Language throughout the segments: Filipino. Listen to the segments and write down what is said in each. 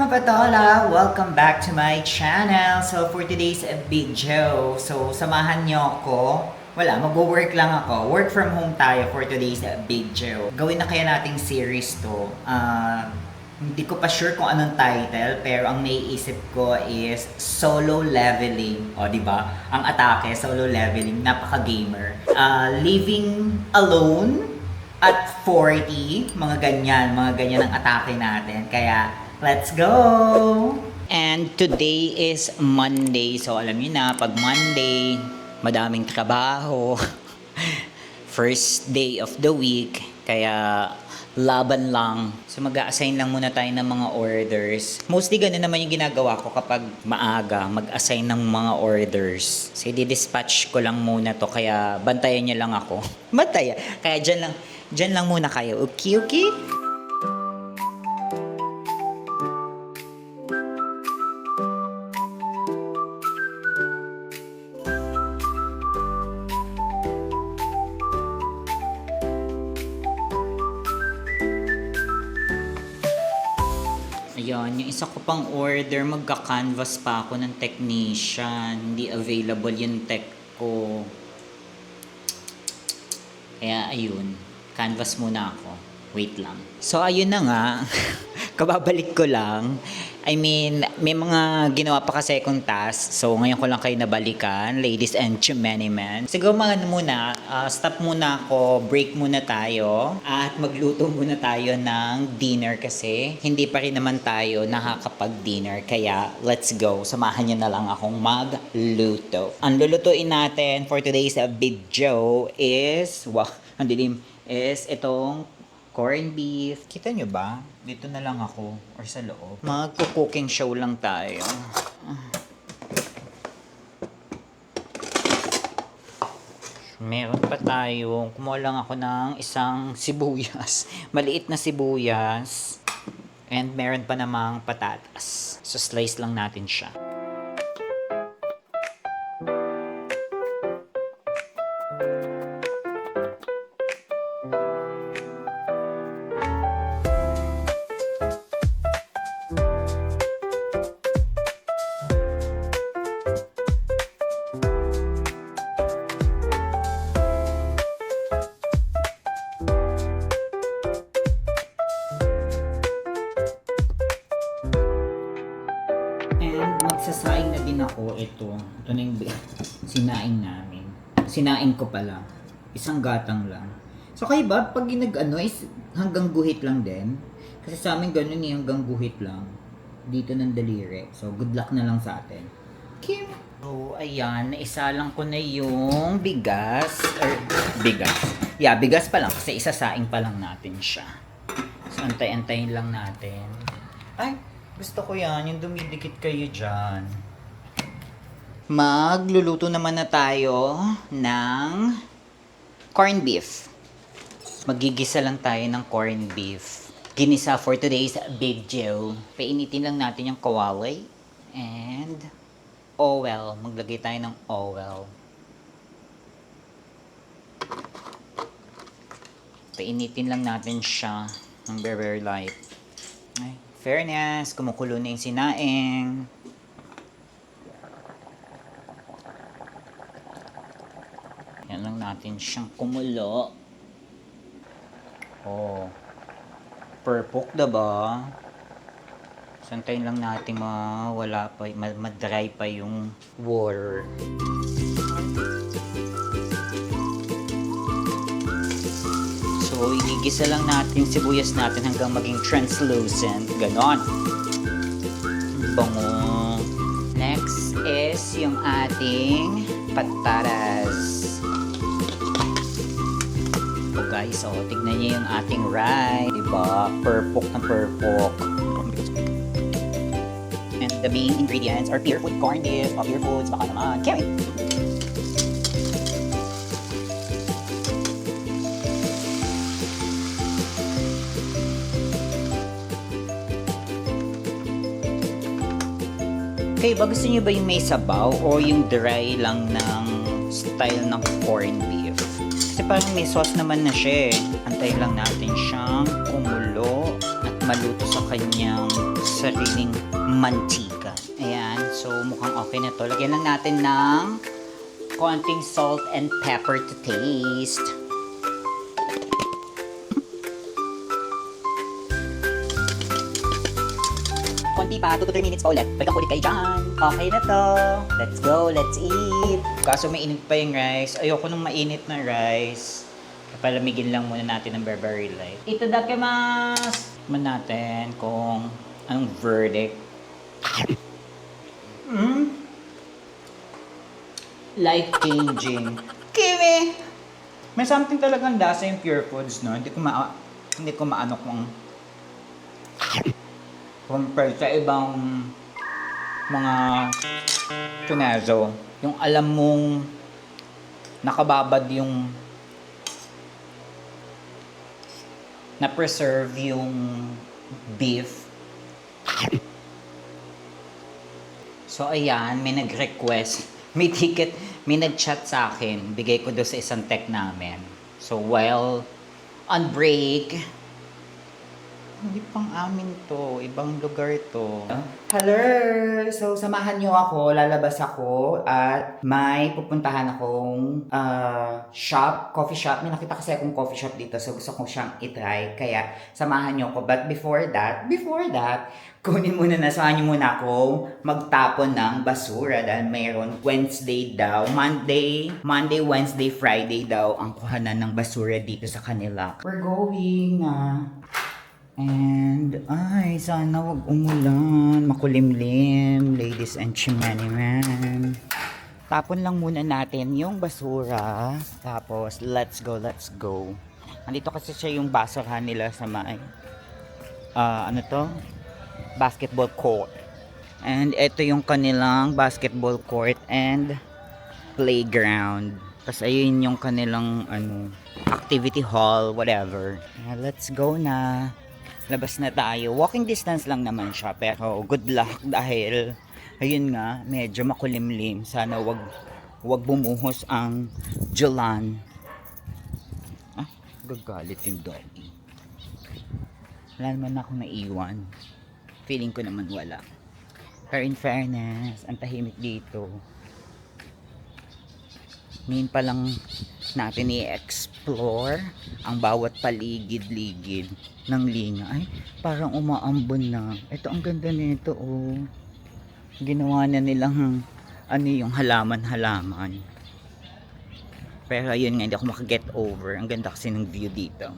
mga patola! Welcome back to my channel. So for today's video, so samahan nyo ako. Wala, mag-work lang ako. Work from home tayo for today's video. Gawin na kaya nating series to. Hindi ko pa sure kung anong title, pero ang naiisip ko is solo leveling. O, di ba? Ang atake, solo leveling, napaka-gamer. Living alone at 40, mga ganyan ang atake natin. Kaya, let's go! And today is Monday. So, alam niyo na, pag Monday, madaming trabaho. First day of the week. Kaya, laban lang. So, mag-a-assign lang muna tayo ng mga orders. Mostly, ganun naman yung ginagawa ko kapag maaga, mag-assign ng mga orders. So, di-dispatch ko lang muna to. Kaya, bantayan niyo lang ako. Bantayan. Kaya, dyan lang muna kayo. Okay, okay? Ayan, yung isa ko pang order, magka-canvas pa ako ng technician. Hindi available yung tech ko. Kaya ayun, canvas muna ako. Wait lang. So ayun na nga, kababalik ko lang. I mean, may mga ginawa pa kasi akong task. So ngayon ko lang kayo nabalikan, ladies and gentlemen. Siguro mga muna, stop muna ako, break muna tayo. At magluto muna tayo ng dinner kasi hindi pa rin naman tayo nakakapag-dinner. Kaya let's go, samahan nyo na lang akong magluto. Ang lulutuin natin for today's video is, wow, ang dilim, is itong corned beef. Kita nyo ba? Dito na lang ako or sa loob. Magko-cooking show lang tayo. Meron pa tayo. Kumuha lang ako ng isang sibuyas. Maliit na sibuyas. And meron pa namang patatas. So slice lang natin siya. Magsasaing na din ako. Ito na yung sinaing namin. Sinaing ko pala. Isang gatang lang. So kayo ba, pag ginag-ano is hanggang guhit lang din? Kasi sa amin ganun hanggang guhit lang. Dito ng daliri. So good luck na lang sa atin. Kim! So ayan, naisa lang ko na yung bigas. Bigas. Yeah, bigas pa lang. Kasi isasaing pa lang natin siya. So antay-antayin lang natin. Ay! Gusto ko yan, yung dumidikit kayo dyan. Magluluto naman na tayo ng corned beef. Magigisa lang tayo ng corned beef. Ginisa for today's video. Painitin lang natin yung kawali. And oil. Maglagay tayo ng oil. Painitin lang natin siya ng very light. Ay. Fairness, kumukulo na yung sinaing. Yan lang natin siyang kumulo. Oh. Perfect, diba? Santayin lang natin wala pa, madry pa yung water. So, igigisa lang natin yung sibuyas natin hanggang maging translucent. Ganon. Bango. Next is yung ating patatas. So guys, tignan niyo yung ating rice. Diba? Perfect na perfect. And the main ingredients are Pure Food corned beef, Pure Foods, baka naman. Carry! Kayo ba, gusto nyo ba yung may sabaw o yung dry lang ng style ng corned beef? Kasi parang may sauce naman na siya eh. Antayin lang natin siyang kumulo at maluto sa kanyang sariling mantika. Ayan, so mukhang okay na to. Lagyan lang natin ng konting salt and pepper to taste. Konti pa, 2 to 3 minutes pa ulit. Balikan ko ulit kayo dyan. Okay na to. Let's go, let's eat. Kaso mainit pa yung rice. Ayoko nung mainit na rice. Palamigin lang muna natin ng Burberry Light. Itadakimasu! Tikman natin kung anong verdict. Life-changing. Kimi! May something talagang lasa yung Pure Foods, no? Hindi ko maano kung compared sa ibang mga tunazo. Yung alam mong nakababad yung na-preserve yung beef. So ayan, may nag-request. May ticket, may nag-chat sa akin. Bigay ko doon sa isang tech namin. So while on break, hindi pang amin to. Ibang lugar to. Hello! So, samahan nyo ako. Lalabas ako at may pupuntahan akong shop, coffee shop. May nakita kasi akong coffee shop dito. So, gusto ko siyang itry. Kaya, samahan nyo ako. But before that, samahan nyo muna akong magtapon ng basura. Dahil mayroon Wednesday daw. Monday, Wednesday, Friday daw ang kuhanan ng basura dito sa kanila. We're going and, ay, sana wag umulan, makulimlim, ladies and chimaniman. Tapon lang muna natin yung basura, tapos let's go. Nandito kasi siya yung basurahan nila sa may, basketball court. And ito yung kanilang basketball court and playground. Tapos ayun yung kanilang, activity hall, whatever. Let's go na. Labas na tayo. Walking distance lang naman siya. Pero good luck dahil ayun nga, medyo makulimlim. Sana wag bumuhos ang Jolan. Gagalit yung doggy. Wala naman akong naiwan. Feeling ko naman wala. Pero in fairness, ang tahimik dito. Ngayon pa lang natin i-explore ang bawat paligid-ligid ng linya. Ay, parang umaambon na. Ito, ang ganda nito, oh. Ginawa na nilang, yung halaman-halaman. Pero ayun nga, hindi ako makaget over. Ang ganda kasi ng view dito.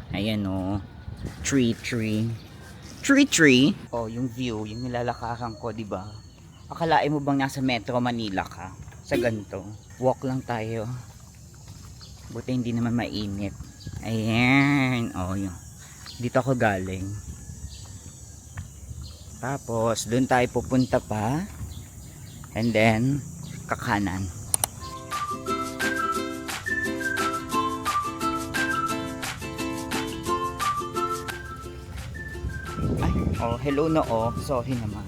Ayan, oh. Tree. Oh, yung view, yung nilalakaran ko, diba? Akalain mo bang nasa Metro Manila ka? Sa ganito. Walk lang tayo. Buti hindi naman mainit. Ayan. Oh, yun. Dito ako galing. Tapos, doon tayo pupunta pa. And then, kakanan. Ay, oh, hello no, oh. Sorry naman.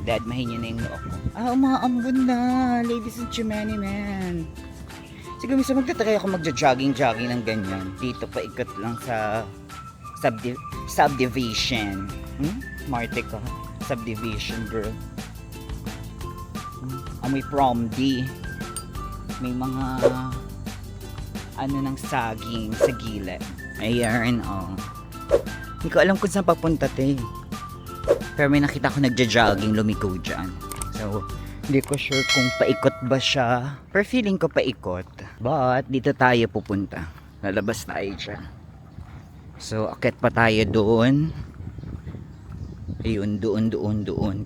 Dad, mahinyo na yung noo ko. Umaambon na. Ladies and chimaniman. Siguro minsan magtatry ako magja-jogging ng ganyan. Dito pa ikot lang sa subdivision. Marte ka. Subdivision, girl. Amoy prom D. May mga ng saging sa gilid. Ayan, oh. Hindi ko alam kung saan papunta, te. Pero may nakita ko nagja-jogging, lumiko dyan. So, hindi ko sure kung paikot ba siya. Pero feeling ko paikot. But, dito tayo pupunta. Lalabas tayo dyan. So, akit pa tayo doon. Ayun, doon.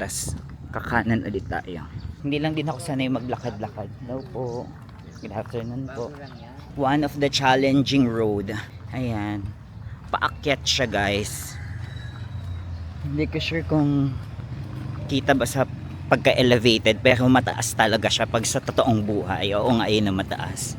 Tas, kakanan ulit tayo. Hindi lang din ako sanay maglakad-lakad. Hello po. Good afternoon po. One of the challenging road. Ayan. Paakyat siya, guys. Hindi ko sure kung kita ba sa pagka-elevated, pero mataas talaga siya pag sa totoong buhay. Oo nga, yun na mataas.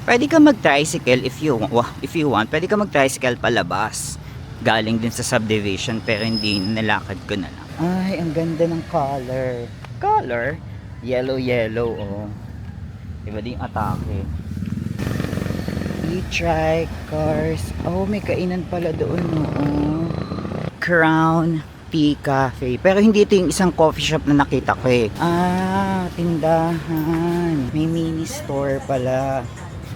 Pwede ka mag-tricycle if you want. Pwede ka mag-tricycle palabas. Galing din sa subdivision, pero hindi, nalakad ko na lang. Ay, ang ganda ng color. Color? Yellow, oh. Diba din yung atake? We try cars. Oh, may kainan pala doon, no? Crown Tea Cafe. Pero hindi ito yung isang coffee shop na nakita ko eh. Ah, tindahan. May mini store pala.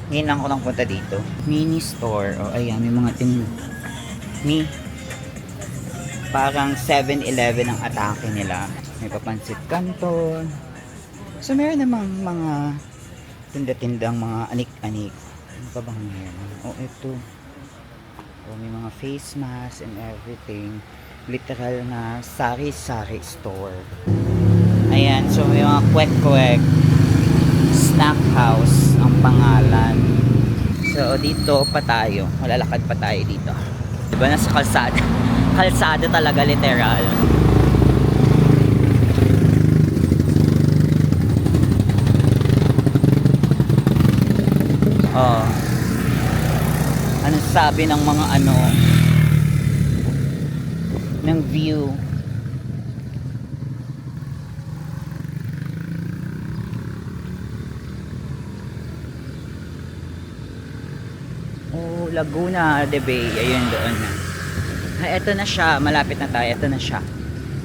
Ngayon lang ko nang punta dito. Mini store. Oh, ayan, may mga parang 7-Eleven ang atake nila. May papansit canton. So, meron namang mga tinda-tindang mga anik-anik. Ano pa bang meron? Oh, ito. Oh, may mga face mask and everything. Literal na sari-sari store. Ayan, so may mga kwek-kwek. Snack house ang pangalan. So, dito pa tayo. Malalakad pa tayo dito. Diba nasa kalsada? Kalsada talaga, literal. Oh. Ano sabi ng mga ng view? Oh, Laguna de Bay. Ayun doon. Ay, eto na siya. Malapit na tayo. Eto na siya.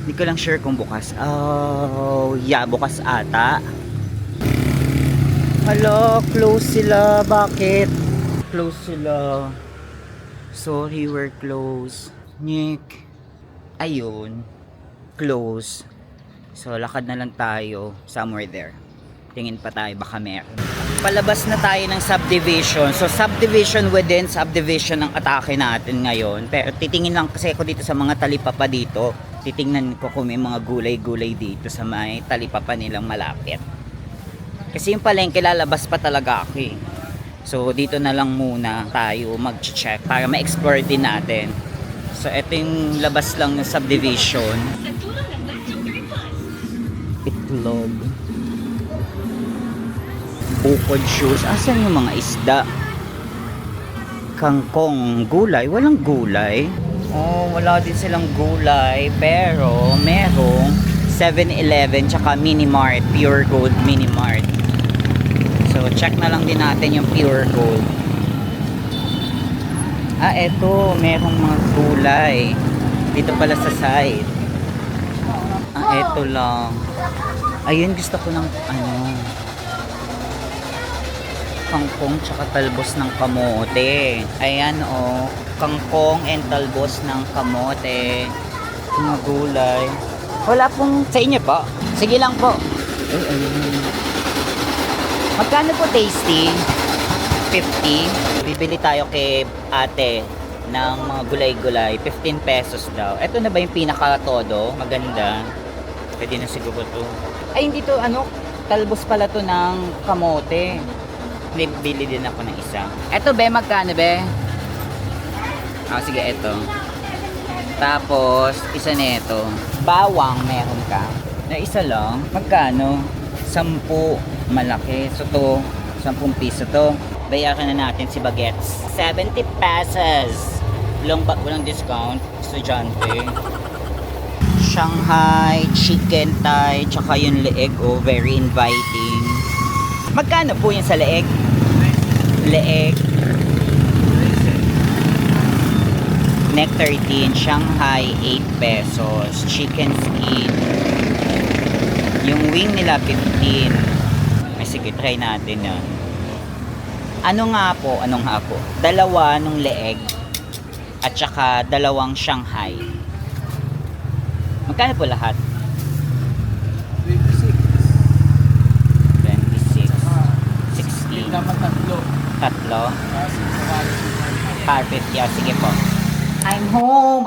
Hindi ko lang sure kung bukas. Oh, yeah, bukas ata. Hello, close sila. Bakit? Close sila. Sorry, we're close. Nick. Ayun. Close. So, lakad na lang tayo. Somewhere there. Tingin pa tayo. Baka meron. Palabas na tayo ng subdivision. So, subdivision within subdivision ang atake natin ngayon. Pero titingin lang kasi ako dito sa mga talipapa dito. Titingnan ko kung may mga gulay-gulay dito sa may talipapa nilang malapit. Kasi yung palengke lalabas pa talaga ako eh. So dito na lang muna tayo mag-check para ma-explore din natin. So ito yung labas lang ng subdivision. Itlog. Ukod shoes. Asan yung mga isda? Kangkong. Gulay? Walang gulay. Oh, wala din silang gulay. Pero merong 7-Eleven tsaka Minimart. Pure Gold Minimart. So, check na lang din natin yung Pure Gold. Ah, eto. Merong mga gulay. Dito pala sa side. Ah, eto lang. Ayun, gusto ko ng kangkong tsaka talbos ng kamote. Ayan, oh. Kangkong and talbos ng kamote. Mga gulay. Wala pong sa inyo po. Sige lang po. Ay, ayun. Magkano po tasty? 50. Bibili tayo kay ate ng mga gulay-gulay. 15 pesos daw. Ito na ba yung pinaka-todo? Maganda. Pwede na siguro to. Ay, hindi to talbos pala to ng kamote. Bili din ako ng isa. Ito be, magkano be? Sige, ito. Tapos, isa nito. Bawang meron ka. Na isa lang. Magkano? 10. Malaki. So to, 10 piso to. Bayaran na natin si Bagets. 70 pesos. Walang discount. Estudyante. Shanghai, chicken thigh, tsaka yung leeg. Oh, very inviting. Magkano po yan sa leeg? Leeg. Neck 13, Shanghai 8 pesos. Chicken skin. Yung wing nila 15. Ay, sige, try natin na. Ano nga po? Dalawa nung leeg at saka dalawang Shanghai. Magkano po lahat? 26. 16. Dapat Tatlo? Carpet, yeah. Sige po. I'm home!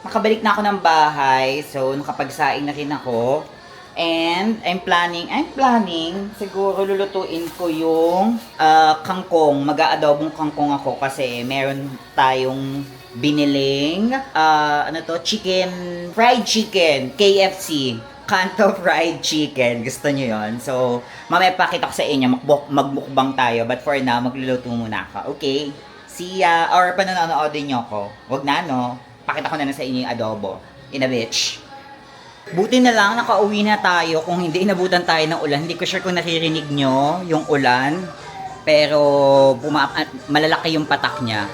Nakabalik na ako ng bahay. So, nakapagsaing na rin ako. And I'm planning, siguro lulutuin ko yung kangkong. Mag-aadobong kangkong ako kasi meron tayong biniling fried chicken, KFC, Kanto Fried Chicken. Gusto nyo yon? So, mamaya pakita ko sa inyo, magmukbang tayo. But for now, magluluto muna ako. Okay? See ya! Or panonood din nyo ako. Wag na, no? Pakita ko na sa inyo yung adobo. In a bitch. Buti na lang, nakauwi na tayo. Kung hindi inabutan tayo ng ulan, hindi ko sure kung naririnig nyo yung ulan. Pero malalaki yung patak niya.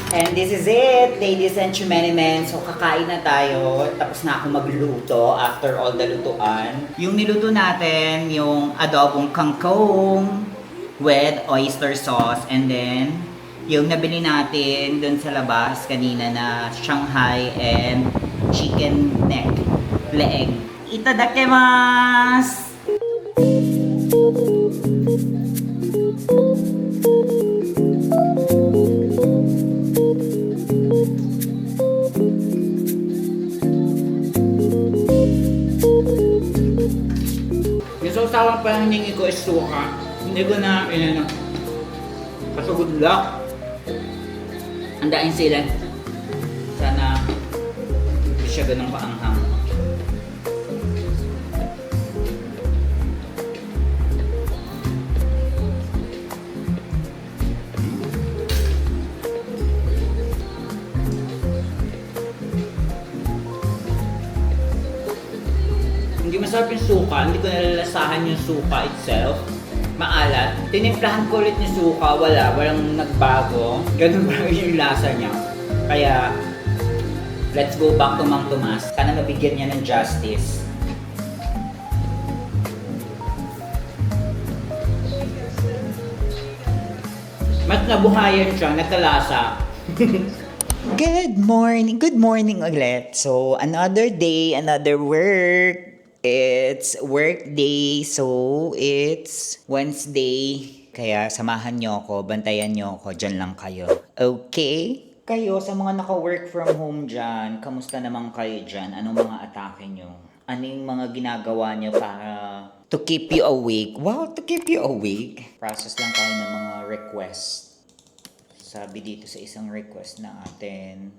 And this is it, ladies and gentlemen. So, kakain na tayo. Tapos na ako magluto after all the lutuan. Yung niluto natin, yung adobong kangkong with oyster sauce. And then, yung nabili natin dun sa labas kanina na Shanghai and chicken neck, leg. Itadakimasu! Yung sausawan pa lang hiningi ko is suka. Hindi ko na kasi good luck. Ang daing sila. Sana hindi siya ganun kaanghang. Hindi masarap yung suka, hindi ko nalalasahan yung suka itself. Maalat. Tinimplahan ko ulit yung suka, walang nagbago. Ganun pa rin yung lasa niya. Kaya, let's go back to Mang Tomas. Sana mabigyan niya ng justice. Mas nabuhayan siya, nagkalasa. Good morning ulit. So, another day, another work. It's work day, so it's Wednesday. Kaya samahan nyo ako, bantayan nyo ako, dyan lang kayo. Okay? Kayo, sa mga naka-work from home dyan, kamusta naman kayo dyan? Anong mga atake nyo? Ano yung mga ginagawa nyo para to keep you awake? Wow, to keep you awake? Process lang tayo ng mga request. Sabi dito sa isang request na atin,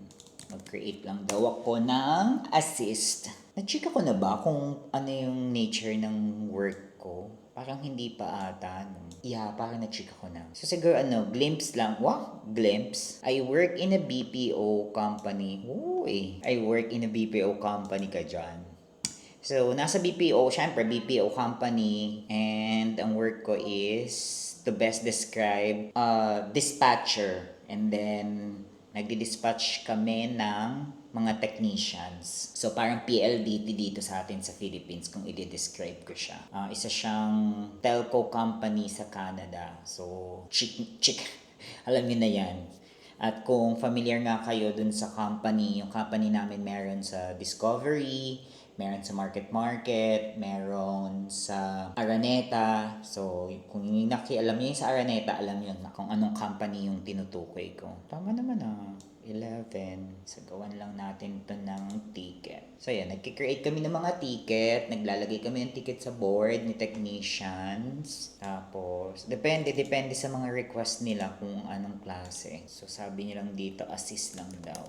mag-create lang daw ako ng assist. Na-check ako na ba kung ano yung nature ng work ko? Parang hindi pa ata. No? Yeah, parang na-check ako na. So siguro glimpse lang. Wow, glimpse. I work in a BPO company. Uy, I work in a BPO company ka dyan. So, nasa BPO, syempre BPO company. And ang work ko is to best describe dispatcher. And then, nagdi-dispatch kami ng mga technicians. So, parang PLDT dito sa atin sa Philippines kung i-describe ko siya. Isa siyang telco company sa Canada. So, alam niyo na yan. At kung familiar nga kayo dun sa company, yung company namin meron sa Discovery, meron sa Market, meron sa Araneta. So, kung nakialam niyo yung sa Araneta, alam niyo na kung anong company yung tinutukoy ko. Tama naman 11. So, gawan lang natin to ng ticket. So, yan. Nagkikreate kami ng mga ticket. Naglalagay kami ng ticket sa board ni technicians. Tapos, depende sa mga request nila kung anong klase. So, sabi nilang dito, assist lang daw.